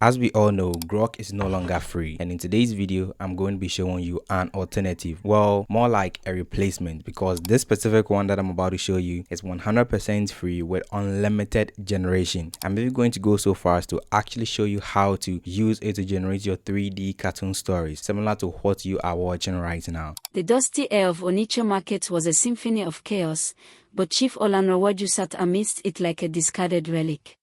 As we all know, Grok is no longer free, and in today's video I'm going to be showing you an alternative, well, more like a replacement, because this specific one that I'm about to show you is 100% free with unlimited generation. I'm even going to go so far as to actually show you how to use it to generate your 3D cartoon stories, similar to what you are watching right now. The dusty air of Onitsha market was a symphony of chaos, but Chief Olanrewaju sat amidst it like a discarded relic.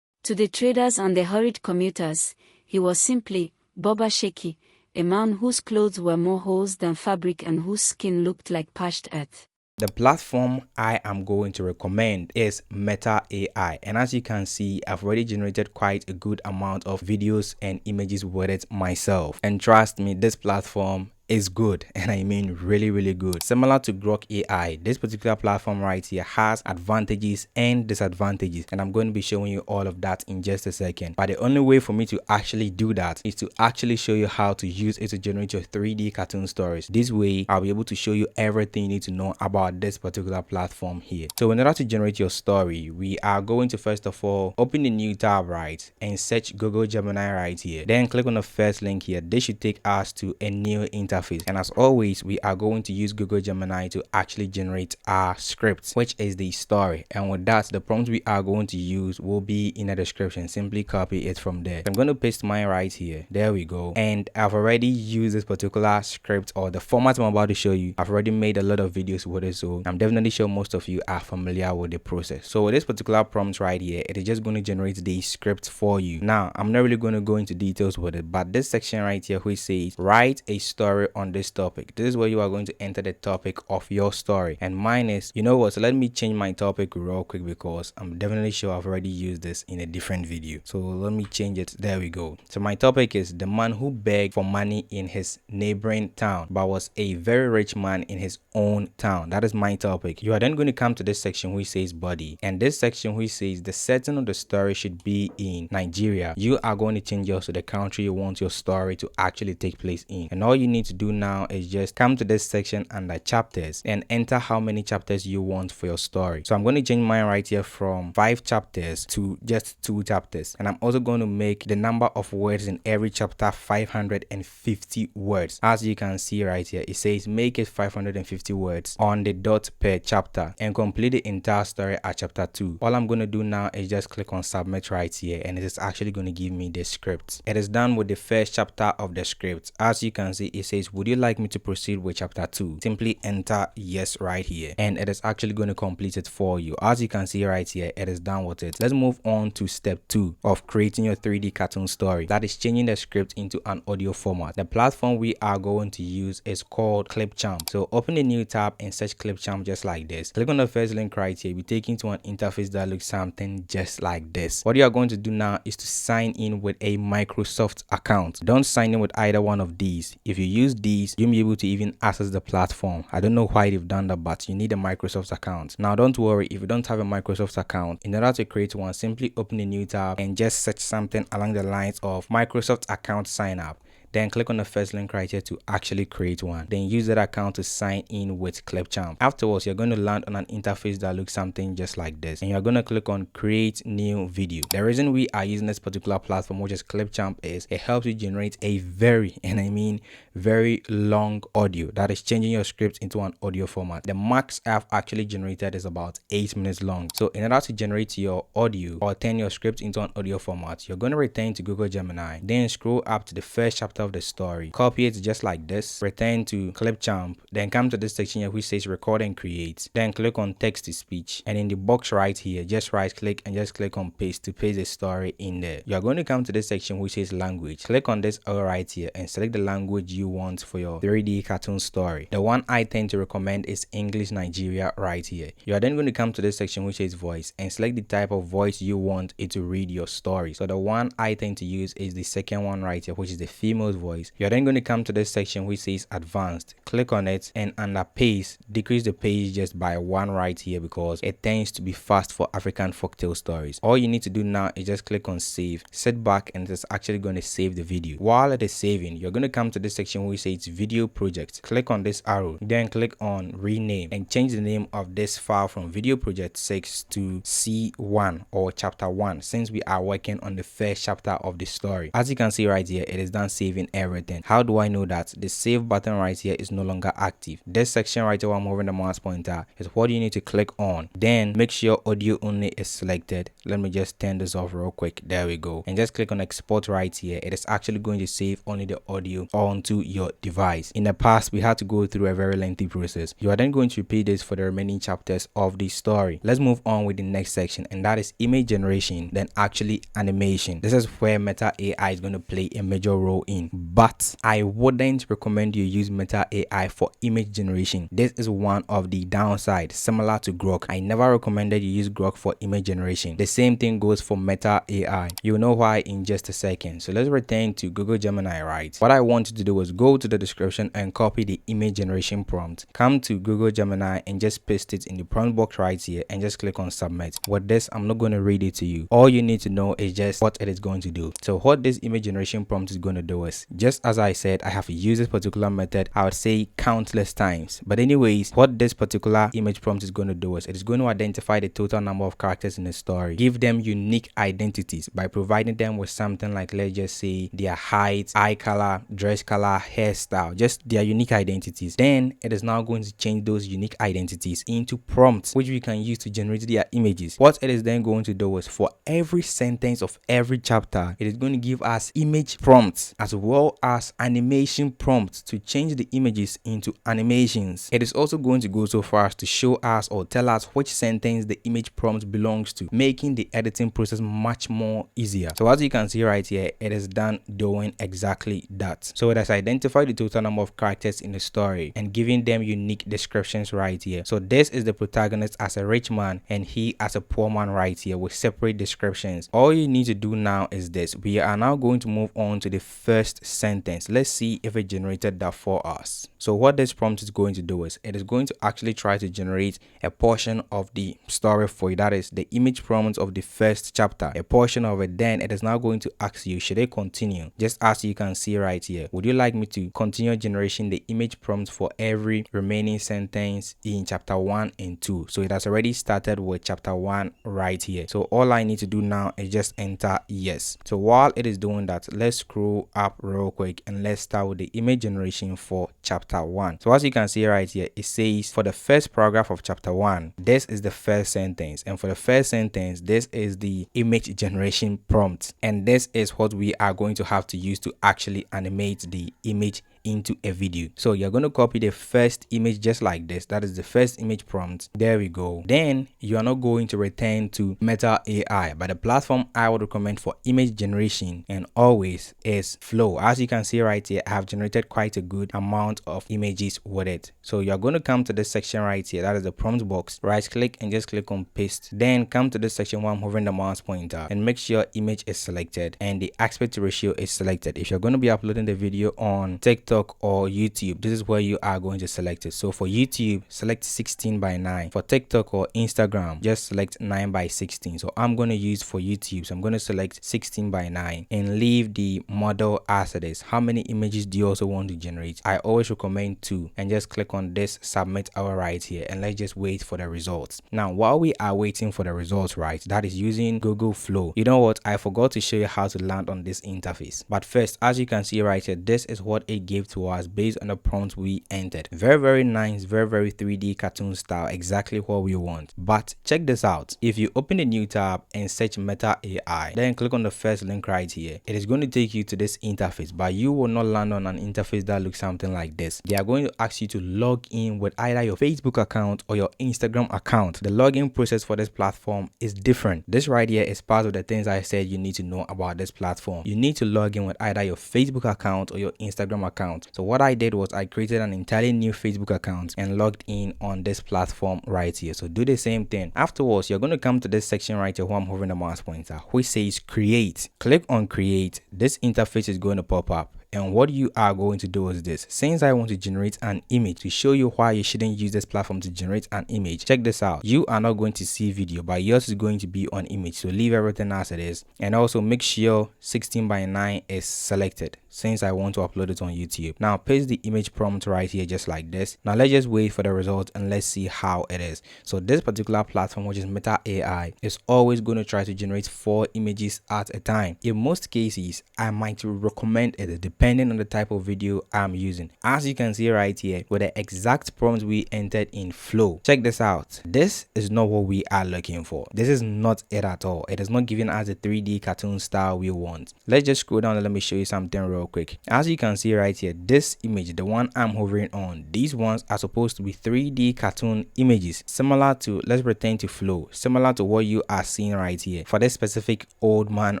To the traders and the hurried commuters, he was simply Boba Sheki, a man whose clothes were more holes than fabric and whose skin looked like parched earth. The platform I am going to recommend is Meta AI, and as you can see, I've already generated quite a good amount of videos and images with it myself, and trust me, this platform is good, and I mean really good. Similar to Grok AI, this particular platform right here has advantages and disadvantages, and I'm going to be showing you all of that in just a second. But the only way for me to actually do that is to actually show you how to use it to generate your 3D cartoon stories. This way I'll be able to show you everything you need to know about this particular platform here. So in order to generate your story, we are going to first of all open a new tab, right, and search Google Gemini right here. Then click on the first link here. This should take us to a new interface, and as always we are going to use Google Gemini to actually generate our script, which is the story. And with that, the prompt we are going to use will be in the description. Simply copy it from there. I'm going to paste mine right here. There we go. And I've already used this particular script, or the format I'm about to show you. I've already made a lot of videos with it, so I'm definitely sure most of you are familiar with the process. So with this particular prompt right here, it is just going to generate the script for you. Now I'm not really going to go into details with it, but this section right here which says write a story on this topic, this is where you are going to enter the topic of your story. And mine is, you know what, so let me change my topic real quick, because I'm definitely sure I've already used this in a different video. So let me change it. There we go. So my topic is the man who begged for money in his neighboring town but was a very rich man in his own town. That is my topic. You are then going to come to this section which says body, and this section which says the setting of the story should be in Nigeria. You are going to change yours to the country you want your story to actually take place in, and all you need to do now is just come to this section under chapters and enter how many chapters you want for your story. So I'm going to change mine right here from 5 chapters to just 2 chapters, and I'm also going to make the number of words in every chapter 550 words. As you can see right here, it says make it 550 words on the dot per chapter and complete the entire story at chapter 2. All I'm going to do now is just click on submit right here, and it is actually going to give me the script. It is done with the first chapter of the script. As you can see, it says would you like me to proceed with chapter 2? Simply enter yes right here, and it is actually going to complete it for you. As you can see right here, it is done with it. Let's move on to step 2 of creating your 3D cartoon story, that is changing the script into an audio format. The platform we are going to use is called Clipchamp. So open a new tab and search Clipchamp just like this. Click on the first link right here. Be taken to an interface that looks something just like this. What you are going to do now is to sign in with a Microsoft account. Don't sign in with either one of these. If you use these, you'll be able to even access the platform. I don't know why they've done that, but you need a Microsoft account. Now don't worry if you don't have a Microsoft account. In order to create one, simply open a new tab and just search something along the lines of Microsoft account sign up. Then click on the first link right here to actually create one. Then use that account to sign in with Clipchamp. Afterwards, you're going to land on an interface that looks something just like this, and you're going to click on create new video. The reason we are using this particular platform, which is Clipchamp, is it helps you generate a very, and I mean very long audio, that is changing your script into an audio format. The max I've actually generated is about 8 minutes long. So in order to generate your audio or turn your script into an audio format, you're going to return to Google Gemini, then scroll up to the first chapter of the story, copy it just like this, return to Clipchamp, then come to this section here which says record and create, then click on text to speech, and in the box right here just right click and just click on paste to paste the story in there. You are going to come to this section which says language. Click on this arrow right here and select the language you want for your 3D cartoon story. The one I tend to recommend is English Nigeria right here. You are then going to come to this section which says voice and select the type of voice you want it to read your story. So the one I tend to use is the second one right here, which is the female voice. You're then going to come to this section which says advanced. Click on it, and under pace, decrease the pace just by 1 right here because it tends to be fast for African folktale stories. All you need to do now is just click on save, sit back, and it's actually going to save the video. While it is saving, you're going to come to this section where it says video project. Click on this arrow, then click on rename and change the name of this file from video project 6 to C1 or chapter 1, since we are working on the first chapter of the story. As you can see right here, it is done saving everything. How do I know that? The save button right here is no longer active. This section right here where I'm moving the mouse pointer is what you need to click on. Then make sure audio only is selected. Let me just turn this off real quick. There we go. And just click on export right here. It is actually going to save only the audio onto your device. In the past, we had to go through a very lengthy process. You are then going to repeat this for the remaining chapters of the story. Let's move on with the next section, and that is image generation, then actually animation. This is where Meta AI is going to play a major role in, but I wouldn't recommend you use Meta AI for image generation. This is one of the downsides. Similar to Grok, I never recommended you use Grok for image generation. The same thing goes for Meta AI. You'll know why in just a second. So let's return to Google Gemini, right? What I want you to do is go to the description and copy the image generation prompt. Come to Google Gemini and just paste it in the prompt box right here and just click on submit. With this, I'm not going to read it to you. All you need to know is just what it is going to do. So what this image generation prompt is going to do is, just as I said, I have used this particular method, I would say countless times. But anyways, what this particular image prompt is going to do is, it is going to identify the total number of characters in the story, give them unique identities by providing them with something like, let's just say, their height, eye color, dress color, hairstyle, just their unique identities. Then it is now going to change those unique identities into prompts which we can use to generate their images. What it is then going to do is, for every sentence of every chapter, it is going to give us image prompts as well as animation prompts to change the images into animations. It is also going to go so far as to show us or tell us which sentence the image prompt belongs to, making the editing process much more easier. So as you can see right here, it is done doing exactly that. So it has identified the total number of characters in the story and giving them unique descriptions right here. So this is the protagonist as a rich man and he as a poor man right here with separate descriptions. All you need to do now is this. We are now going to move on to the first sentence. Let's see if it generated that for us. So what this prompt is going to do is, it is going to actually try to generate a portion of the story for you. That is the image prompt of the first chapter, a portion of it. Then it is now going to ask you, should I continue? Just as you can see right here, would you like me to continue generation the image prompt for every remaining sentence in chapter 1 and 2? So it has already started with chapter 1 right here. So all I need to do now is just enter yes. So while it is doing that, let's scroll up real quick and let's start with the image generation for chapter 1. So as you can see right here, it says for the first paragraph of chapter 1, this is the first sentence, and for the first sentence, this is the image generation prompt, and this is what we are going to have to use to actually animate the image into a video. So you're going to copy the first image just like this. That is the first image prompt. There we go. Then you are not going to return to Meta AI, but the platform I would recommend for image generation and always is Flow. As you can see right here, I have generated quite a good amount of images with it. So you're going to come to this section right here, that is the prompt box, right click and just click on paste. Then come to this section where I'm hovering the mouse pointer and make sure image is selected and the aspect ratio is selected. If you're going to be uploading the video on TikTok or YouTube, this is where you are going to select it. So for YouTube, select 16:9. For TikTok or Instagram, just select 9:16. So I'm going to use for YouTube, so I'm going to select 16:9 and leave the model as it is. How many images do you also want to generate? I always recommend 2, and just click on this submit arrow right here and let's just wait for the results. Now while we are waiting for the results, right, that is using Google Flow. You know what, I forgot to show you how to land on this interface, but first, as you can see right here, this is what it gave to us based on the prompt we entered. Very nice, very 3D cartoon style, exactly what we want. But check this out. If you open a new tab and search Meta AI, then click on the first link right here, it is going to take you to this interface, but you will not land on an interface that looks something like this. They are going to ask you to log in with either your Facebook account or your Instagram account. The login process for this platform is different. This right here is part of the things I said you need to know about this platform. You need to log in with either your Facebook account or your Instagram account. So what I did was I created an entirely new Facebook account and logged in on this platform right here. So do the same thing. Afterwards, you're going to come to this section right here where I'm hovering the mouse pointer, which says create. Click on create. This interface is going to pop up. And what you are going to do is this. Since I want to generate an image to show you why you shouldn't use this platform to generate an image, check this out. You are not going to see video, but yours is going to be on image. So leave everything as it is, and also make sure 16:9 is selected since I want to upload it on YouTube. Now paste the image prompt right here just like this. Now let's just wait for the result and let's see how it is. So this particular platform, which is Meta AI, is always going to try to generate 4 images at a time. In most cases, I might recommend it depending on the type of video I'm using. As you can see right here, with the exact prompt we entered in Flow, check this out. This is not what we are looking for. This is not it at all. It is not giving us the 3D cartoon style we want. Let's just scroll down and let me show you something real quick. As you can see right here, this image, the one I'm hovering on, these ones are supposed to be 3D cartoon images, similar to, let's return to Flow, similar to what you are seeing right here. For this specific old man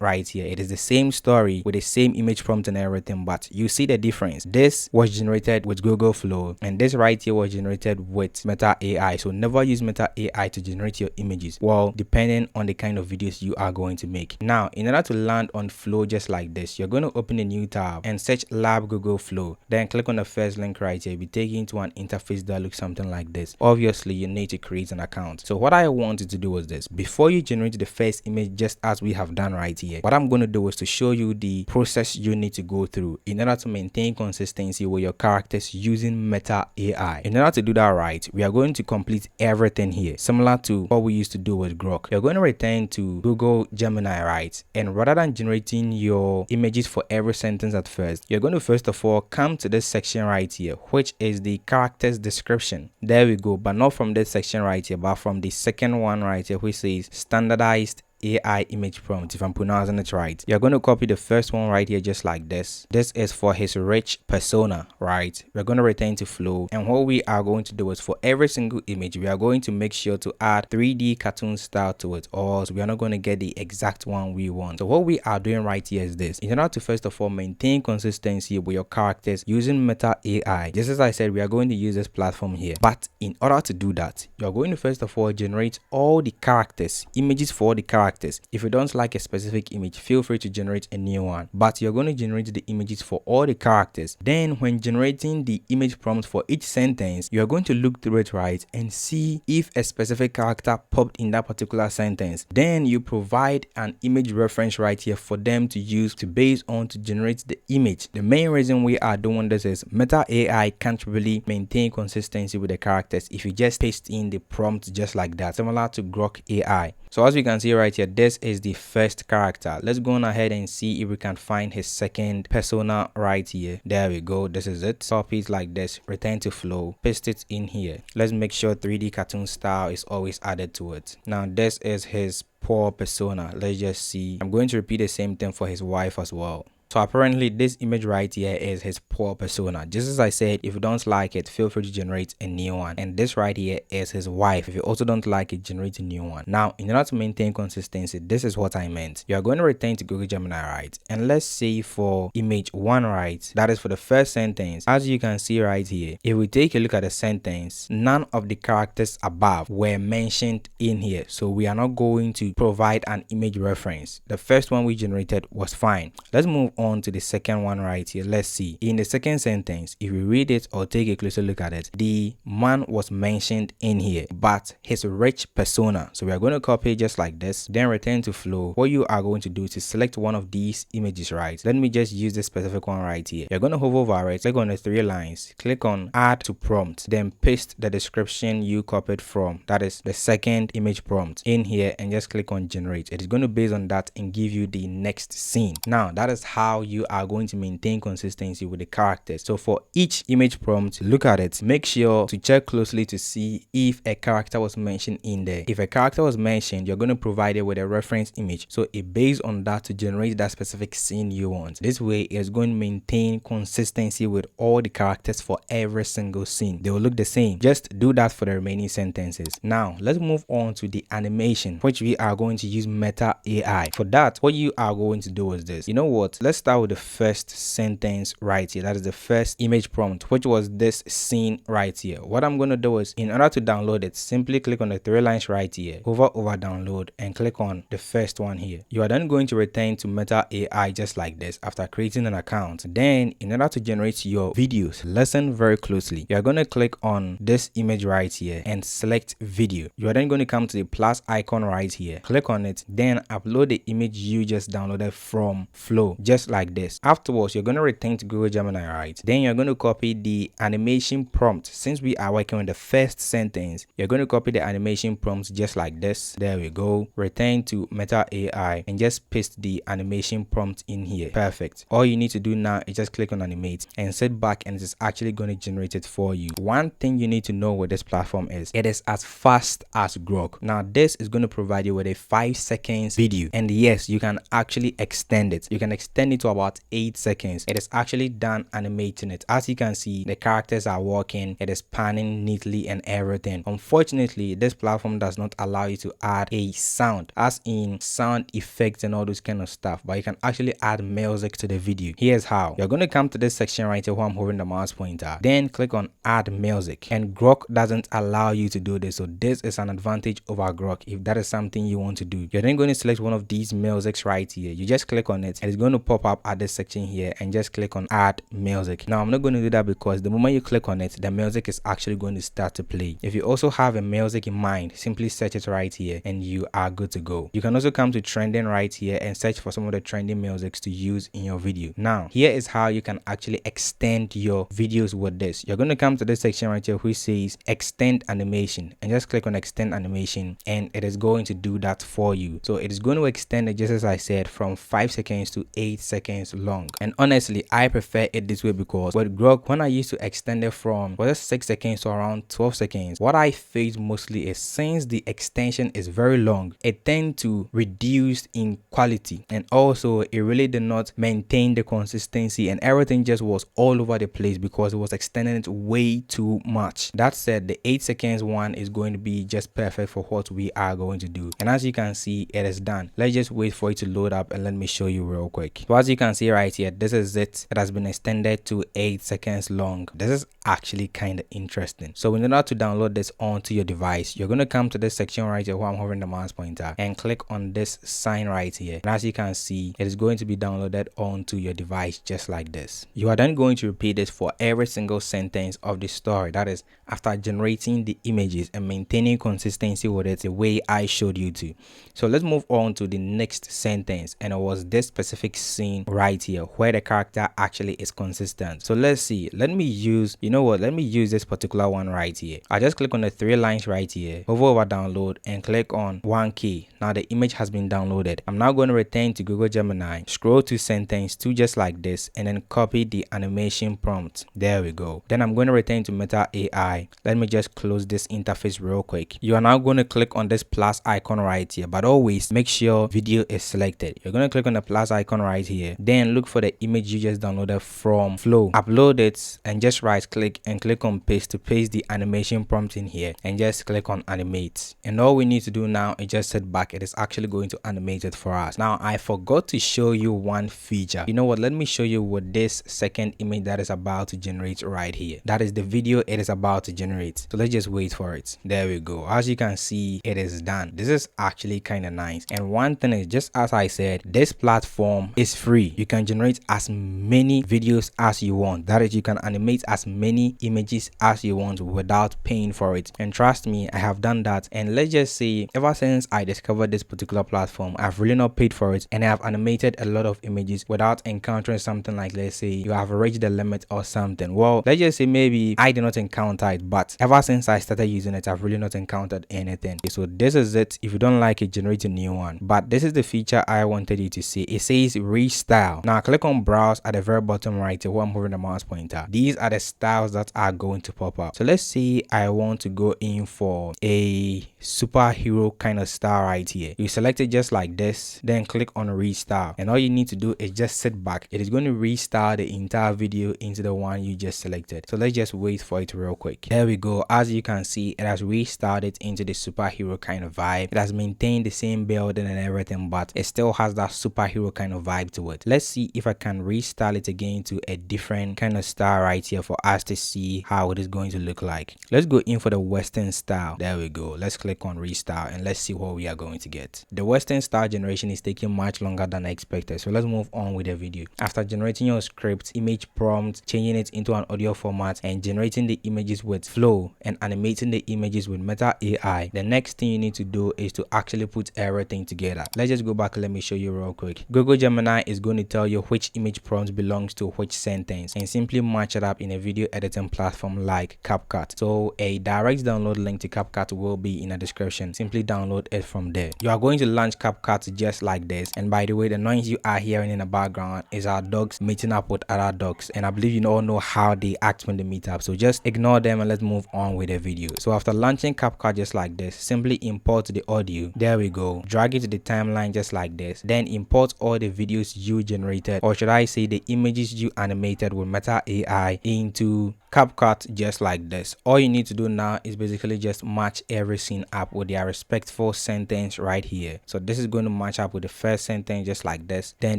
right here, it is the same story with the same image prompt and everything, but you see the difference. This was generated with Google Flow, and this right here was generated with Meta AI. So never use Meta AI to generate your images, well, depending on the kind of videos you are going to make. Now, in order to land on Flow just like this, you're going to open a new tab and search Lab Google Flow. Then click on the first link right here. You'll be taken into an interface that looks something like this. Obviously, you need to create an account. So what I wanted to do was this. Before you generate the first image, just as we have done right here, what I'm going to do is to show you the process you need to go through in order to maintain consistency with your characters using Meta AI. In order to do that right, we are going to complete everything here, similar to what we used to do with Grok. You're going to return to Google Gemini, right? And rather than generating your images for every sentence at first, you're going to first of all come to this section right here, which is the character's description. There we go, but not from this section right here, but from the second one right here, which says standardized AI image prompt, if I'm pronouncing it right. You're going to copy the first one right here just like this. This is for his rich persona, right? We're going to return to Flow, and what we are going to do is for every single image, we are going to make sure to add 3D cartoon style to it, or else we are not going to get the exact one we want. So what we are doing right here is this. In order to first of all maintain consistency with your characters using Meta AI, just as I said, we are going to use this platform here. But in order to do that, you're going to first of all generate all the characters, images for the characters. If you don't like a specific image, feel free to generate a new one, but you're going to generate the images for all the characters. Then when generating the image prompt for each sentence, you're going to look through it right and see if a specific character popped in that particular sentence. Then you provide an image reference right here for them to use to base on to generate the image. The main reason we are doing this is Meta AI can't really maintain consistency with the characters if you just paste in the prompt just like that, similar to Grok AI. So as we can see right here, this is the first character. Let's go on ahead and see if we can find his second persona right here. There we go. This is it. Copy it like this. Return to Flow. Paste it in here. Let's make sure 3D cartoon style is always added to it. Now this is his poor persona. Let's just see. I'm going to repeat the same thing for his wife as well. So apparently this image right here is his poor persona. Just as I said, if you don't like it, feel free to generate a new one. And this right here is his wife. If you also don't like it, generate a new one. Now, in order to maintain consistency, this is what I meant. You are going to return to Google Gemini, right? And let's say for image 1, right? That is for the first sentence. As you can see right here, if we take a look at the sentence, none of the characters above were mentioned in here. So we are not going to provide an image reference. The first one we generated was fine. Let's move on to the second one right here. Let's see. In the second sentence, if we read it or take a closer look at it, the man was mentioned in here, but his rich persona. So we are going to copy just like this, then return to Flow. What you are going to do is to select one of these images, right? Let me just use this specific one right here. You're going to hover over it, click on the 3 lines, click on add to prompt, then paste the description you copied from, that is the second image prompt, in here, and just click on generate. It is going to base on that and give you the next scene. Now that is how you are going to maintain consistency with the characters. So for each image prompt, look at it, make sure to check closely to see if a character was mentioned in there. If a character was mentioned, you're going to provide it with a reference image, so it based on that to generate that specific scene you want. This way it's going to maintain consistency with all the characters for every single scene. They will look the same. Just do that for the remaining sentences. Now let's move on to the animation, which we are going to use Meta AI. For that, what you are going to do is this. You know what, let's start with the first sentence right here. That is the first image prompt, which was this scene right here. What I'm going to do is, in order to download it, simply click on the three lines right here, hover over download, and click on the first one here. You are then going to return to Meta AI just like this after creating an account. Then, in order to generate your videos, listen very closely. You are going to click on this image right here and select video. You are then going to come to the plus icon right here, click on it, then upload the image you just downloaded from Flow just like this. Afterwards, you're going to return to Google Gemini, right? Then you're going to copy the animation prompt. Since we are working on the first sentence, you're going to copy the animation prompt just like this. There we go. Return to Meta AI and just paste the animation prompt in here. Perfect. All you need to do now is just click on animate and sit back, and it is actually going to generate it for you. One thing you need to know with this platform is it is as fast as Grok. Now this is going to provide you with a 5 seconds video, and yes, you can actually extend it. You can extend it to about 8 seconds. It is actually done animating it. As you can see, the characters are walking, it is panning neatly and everything. Unfortunately, this platform does not allow you to add a sound, as in sound effects and all those kind of stuff, but you can actually add music to the video. Here's how. You're going to come to this section right here where I'm holding the mouse pointer, then click on add music, and Grok doesn't allow you to do this, so this is an advantage over Grok if that is something you want to do. You're then going to select one of these musics right here. You just click on it and it's going to pop up at this section here, and just click on add music. Now I'm not going to do that because the moment you click on it, the music is actually going to start to play. If you also have a music in mind, simply search it right here and you are good to go. You can also come to trending right here and search for some of the trending musics to use in your video. Now here is how you can actually extend your videos with this. You're going to come to this section right here which says extend animation, and just click on extend animation, and it is going to do that for you. So it is going to extend it, just as I said, from 5 seconds to 8 seconds long. And honestly, I prefer it this way because with Grok, when I used to extend it from 6 seconds to around 12 seconds, what I face mostly is, since the extension is very long, it tends to reduce in quality, and also it really did not maintain the consistency, and everything just was all over the place because it was extending it way too much. That said, the 8 seconds one is going to be just perfect for what we are going to do, and as you can see, it is done. Let's just wait for it to load up and let me show you real quick. So as you can see right here, this is it. It has been extended to 8 seconds long. This is actually kind of interesting. So in order to download this onto your device, you're going to come to this section right here where I'm hovering the mouse pointer and click on this sign right here, and as you can see, it is going to be downloaded onto your device just like this. You are then going to repeat this for every single sentence of the story. That is, after generating the images and maintaining consistency with it the way I showed you to. So let's move on to the next sentence, and it was this specific scene right here where the character actually is consistent. So let's see. Let me use this particular one right here. I just click on the 3 lines right here, hover over download, and click on 1K. Now the image has been downloaded. I'm now going to return to Google Gemini, scroll to sentence 2 just like this, and then copy the animation prompt. There we go. Then I'm going to return to Meta AI. Let me just close this interface real quick. You are now going to click on this plus icon right here, but always make sure video is selected. You're going to click on the plus icon right here, then look for the image you just downloaded from Flow, upload it, and just right click and click on paste to paste the animation prompt in here, and just click on animate. And all we need to do now is just sit back. It is actually going to animate it for us. Now I forgot to show you one feature. You know what, let me show you with this second image that is about to generate right here. That is the video it is about to generate. So let's just wait for it. There we go. As you can see, it is done. This is actually kind of nice. And one thing is, just as I said, this platform is free. You can generate as many videos as you want. That is, you can animate as many images as you want without paying for it. And trust me, I have done that. And let's just say, ever since I discovered this particular platform, I've really not paid for it, and I have animated a lot of images without encountering something like, let's say you have reached the limit or something. Well, let's just say maybe I did not encounter it, but ever since I started using it, I've really not encountered anything. So this is it. If you don't like it, generate a new one. But this is the feature I wanted you to see. It says restyle. Now click on browse at the very bottom right where I'm hovering the mouse pointer. These are the styles that are going to pop up. So let's say I want to go in for a superhero kind of style right here. You select it just like this, then click on restyle, and all you need to do is just sit back. It is going to restyle the entire video into the one you just selected. So let's just wait for it real quick. There we go. As you can see, it has restarted into the superhero kind of vibe. It has maintained the same building and everything, but it still has that superhero kind of vibe to with. Let's see if I can restyle it again to a different kind of style right here for us to see how it is going to look like. Let's go in for the Western style. There we go. Let's click on restyle and let's see what we are going to get. The Western style generation is taking much longer than I expected, so let's move on with the video. After generating your script, image prompt, changing it into an audio format, and generating the images with Flow and animating the images with Meta AI, the next thing you need to do is to actually put everything together. Let's just go back and let me show you real quick. Google Gemini is going to tell you which image prompt belongs to which sentence and simply match it up in a video editing platform like Capcut. So a direct download link to Capcut will be in the description. Simply download it from there. You are going to launch Capcut just like this, and by the way, the noise you are hearing in the background is our dogs meeting up with other dogs, and I believe you all know how they act when they meet up, so just ignore them and let's move on with the video. So after launching Capcut just like this, simply import the audio. There we go. Drag it to the timeline just like this, then import all the videos you generated, or should I say the images you animated with Meta AI, into Capcut just like this. All you need to do now is basically just match every scene up with their respectful sentence right here. So this is going to match up with the first sentence just like this, then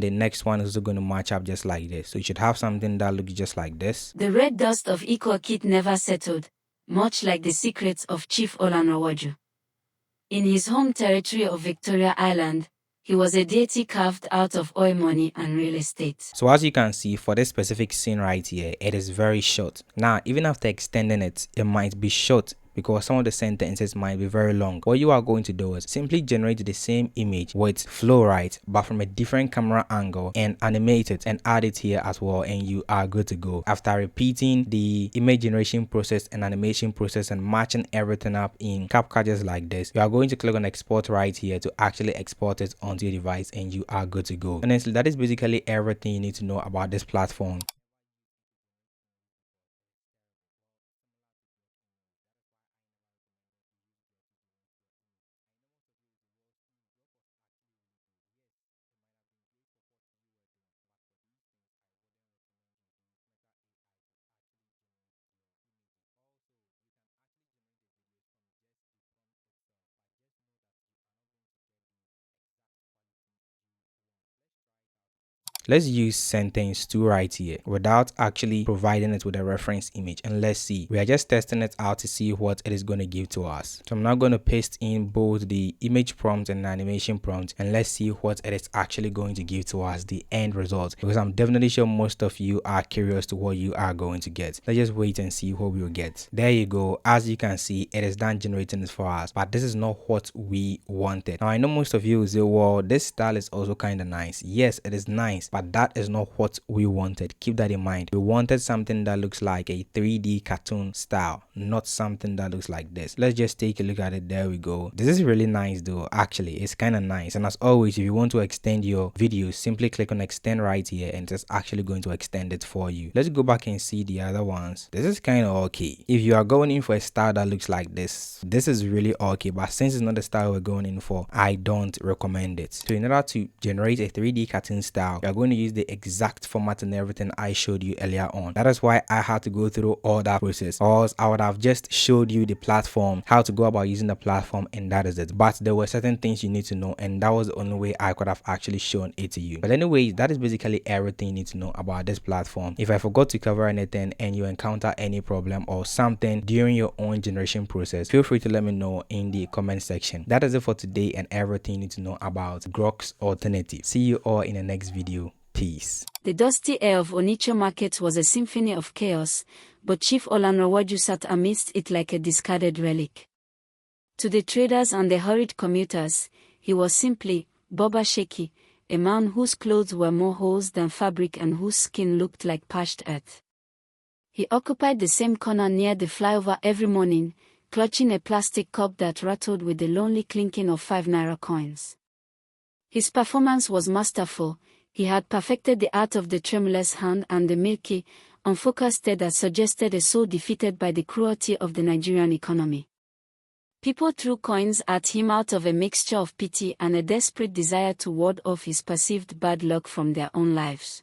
the next one is also going to match up just like this. So you should have something that looks just like this. The red dust of Ikwakit never settled, much like the secrets of Chief Olanowaju. In his home territory of Victoria Island, he was a deity carved out of oil money and real estate. So as you can see, for this specific scene right here, it is very short. Now, even after extending it, it might be short because some of the sentences might be very long. What you are going to do is simply generate the same image with Flow, right, but from a different camera angle, and animate it and add it here as well, and you are good to go. After repeating the image generation process and animation process and matching everything up in Capcut just like this, you are going to click on export right here to actually export it onto your device, and you are good to go. Honestly, that is basically everything you need to know about this platform. Let's use sentence 2 right here without actually providing it with a reference image, and let's see. We are just testing it out to see what it is going to give to us. So I'm now going to paste in both the image prompt and animation prompt, and let's see what it is actually going to give to us, the end result, because I'm definitely sure most of you are curious to what you are going to get. Let's just wait and see what we will get. There you go. As you can see, it is done generating this for us, but this is not what we wanted. Now I know most of you will say, well, this style is also kind of nice. Yes, it is nice, but that is not what we wanted. Keep that in mind. We wanted something that looks like a 3D cartoon style, not something that looks like this. Let's just take a look at it. There we go. This is really nice though. Actually, it's kind of nice. And as always, if you want to extend your video, simply click on extend right here, and it's actually going to extend it for you. Let's go back and see the other ones. This is kind of okay. If you are going in for a style that looks like this is really okay, but since it's not the style we're going in for, I don't recommend it. So in order to generate a 3D cartoon style, you're going to use the exact format and everything I showed you earlier on. That is why I had to go through all that process, or else I would have just showed you the platform, how to go about using the platform, and that is it. But there were certain things you need to know, and that was the only way I could have actually shown it to you. But anyway, that is basically everything you need to know about this platform. If I forgot to cover anything and you encounter any problem or something during your own generation process, feel free to let me know in the comment section. That is it for today and everything you need to know about Grok's alternative. See you all in the next video. Peace. The dusty air of Onitsha market was a symphony of chaos, but Chief Olanowaju sat amidst it like a discarded relic. To the traders and the hurried commuters, he was simply Boba Sheki, a man whose clothes were more holes than fabric and whose skin looked like parched earth. He occupied the same corner near the flyover every morning, clutching a plastic cup that rattled with the lonely clinking of 5 naira coins. His performance was masterful. He had perfected the art of the tremulous hand and the milky, unfocused stare that suggested a soul defeated by the cruelty of the Nigerian economy. People threw coins at him out of a mixture of pity and a desperate desire to ward off his perceived bad luck from their own lives.